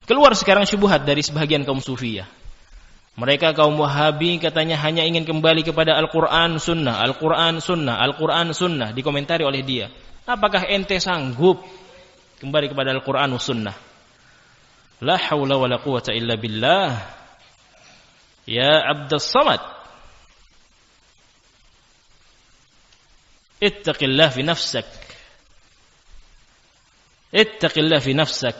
Keluar sekarang syubhat dari sebagian kaum Sufiyah. Mereka kaum Wahabi katanya hanya ingin kembali kepada Al-Quran Sunnah, Al-Quran Sunnah, Al-Quran Sunnah. Dikomentari oleh dia, apakah ente sanggup kembali kepada Al-Quran Sunnah? La hawla wa la quwata illa billah. Ya Abdus Samad, ittaqillah fi nafsak. Ittaqillah fi nafsak.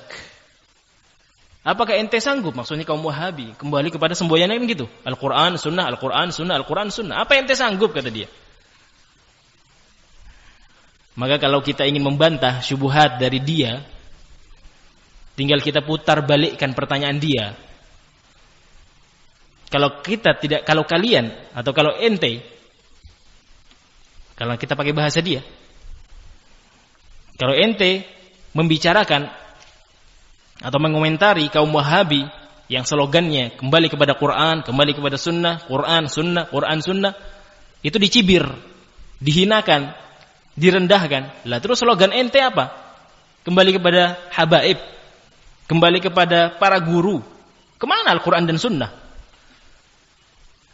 Apakah ente sanggup, maksudnya kaum Wahabi, kembali kepada semboyan yang gitu? Al-Quran Sunnah, Al-Quran Sunnah, Al-Quran Sunnah. Apa ente sanggup, kata dia. Maka kalau kita ingin membantah syubhat dari dia, tinggal kita putar balikkan pertanyaan dia. Kalau kalian atau kalau ente, kalau kita pakai bahasa dia, kalau ente membicarakan atau mengomentari kaum Wahabi yang slogannya kembali kepada Quran, kembali kepada Sunnah, Quran Sunnah, Quran Sunnah, itu dicibir, dihinakan, direndahkan. Lah terus slogan ente apa? Kembali kepada habaib, kembali kepada para guru. Kemana Al-Quran dan Sunnah?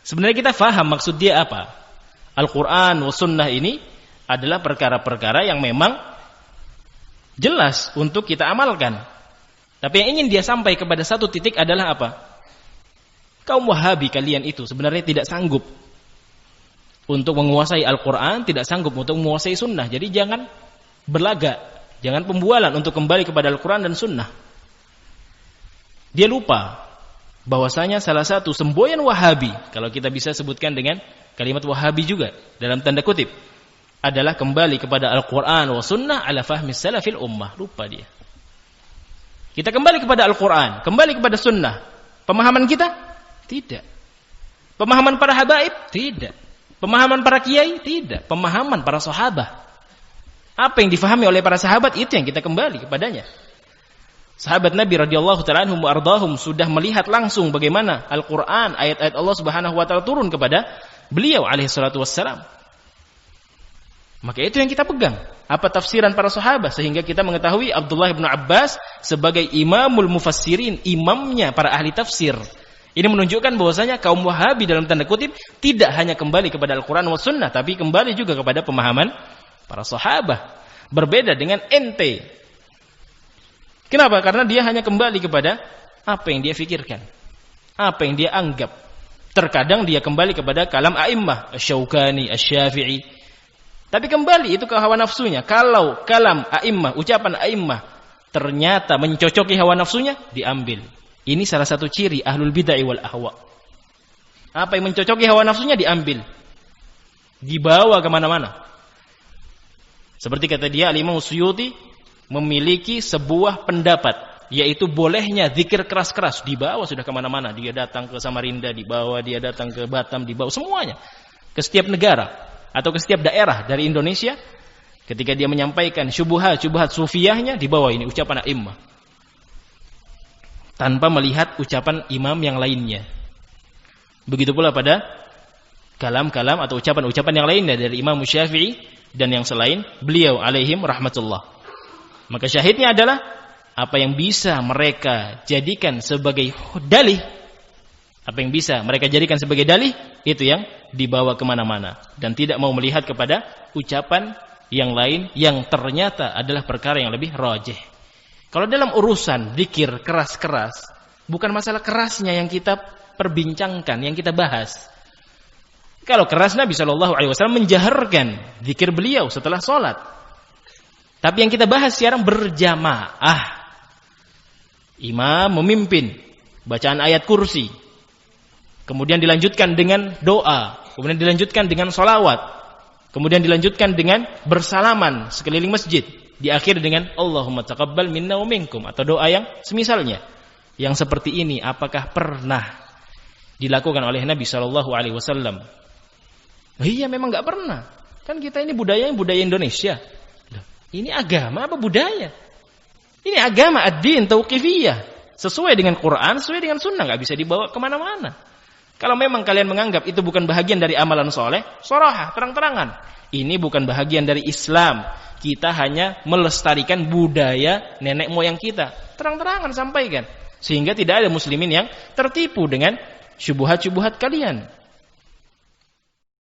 Sebenarnya kita faham maksud dia apa. Al-Quran wa Sunnah ini adalah perkara-perkara yang memang jelas untuk kita amalkan. Tapi yang ingin dia sampai kepada satu titik adalah apa? Kaum Wahabi kalian itu sebenarnya tidak sanggup untuk menguasai Al-Quran, tidak sanggup untuk menguasai Sunnah. Jadi jangan berlagak, jangan pembualan untuk kembali kepada Al-Quran dan Sunnah. Dia lupa bahwasanya salah satu semboyan Wahabi, kalau kita bisa sebutkan dengan kalimat Wahabi juga dalam tanda kutip, adalah kembali kepada Al-Quran wa Sunnah ala fahmi salafil ummah. Lupa dia. Kita kembali kepada Al-Quran, kembali kepada Sunnah. Pemahaman kita? Tidak. Pemahaman para habaib? Tidak. Pemahaman para kiai? Tidak. Pemahaman para sahabat. Apa yang difahami oleh para sahabat, itu yang kita kembali kepadanya. Sahabat Nabi radhiyallahu ta'ala anhum wa ardahum sudah melihat langsung bagaimana Al-Quran, ayat-ayat Allah subhanahu wa ta'ala turun kepada beliau alaihi salatu wassalam. Maka itu yang kita pegang. Apa tafsiran para sahabat, sehingga kita mengetahui Abdullah bin Abbas sebagai imamul mufassirin, imamnya para ahli tafsir. Ini menunjukkan bahwasanya kaum Wahabi dalam tanda kutip tidak hanya kembali kepada Al-Quran wa Sunnah, tapi kembali juga kepada pemahaman para sahabat. Berbeda dengan ente. Kenapa? Karena dia hanya kembali kepada apa yang dia fikirkan, apa yang dia anggap. Terkadang dia kembali kepada kalam a'immah, Asy-Syaukani, Asy-Syafi'i. Tapi kembali itu ke hawa nafsunya. Kalau kalam a'immah, ucapan a'immah ternyata mencocoki hawa nafsunya, diambil. Ini salah satu ciri ahlul bid'ah wal ahwa. Apa yang mencocoki hawa nafsunya diambil, dibawa kemana-mana. Seperti kata dia, Al-Imam Suyuti memiliki sebuah pendapat, yaitu bolehnya zikir keras-keras, dibawa sudah kemana-mana. Dia datang ke Samarinda, dibawa. Dia datang ke Batam, dibawa. Semuanya ke setiap negara atau ke setiap daerah dari Indonesia. Ketika dia menyampaikan syubhat sufiyahnya, dibawa ini ucapan a'immah, tanpa melihat ucapan imam yang lainnya. Begitu pula pada kalam-kalam atau ucapan-ucapan yang lainnya dari Imam Syafi'i dan yang selain beliau alaihim rahmatullah. Maka syahidnya adalah apa yang bisa mereka jadikan sebagai dalih, apa yang bisa mereka jadikan sebagai dalih, itu yang dibawa kemana-mana, dan tidak mau melihat kepada ucapan yang lain yang ternyata adalah perkara yang lebih rajih. Kalau dalam urusan zikir keras-keras, bukan masalah kerasnya yang kita perbincangkan, yang kita bahas. Kalau keras, Nabi SAW menjaharkan zikir beliau setelah sholat. Tapi yang kita bahas sekarang berjamaah. Imam memimpin bacaan ayat kursi, kemudian dilanjutkan dengan doa, kemudian dilanjutkan dengan sholawat, kemudian dilanjutkan dengan bersalaman sekeliling masjid, diakhiri dengan Allahumma taqabbal minna wa minkum, atau doa yang semisalnya. Yang seperti ini apakah pernah dilakukan oleh Nabi SAW? Iya, memang nggak pernah. Kan kita ini budaya Indonesia. Ini agama apa budaya? Ini agama ad-din tauqifiyah, sesuai dengan Quran, sesuai dengan Sunnah, nggak bisa dibawa kemana-mana. Kalau memang kalian menganggap itu bukan bahagian dari amalan soleh, sorahah, terang-terangan, ini bukan bahagian dari Islam. Kita hanya melestarikan budaya nenek moyang kita, terang-terangan sampaikan. Sehingga tidak ada muslimin yang tertipu dengan syubhat-syubhat kalian.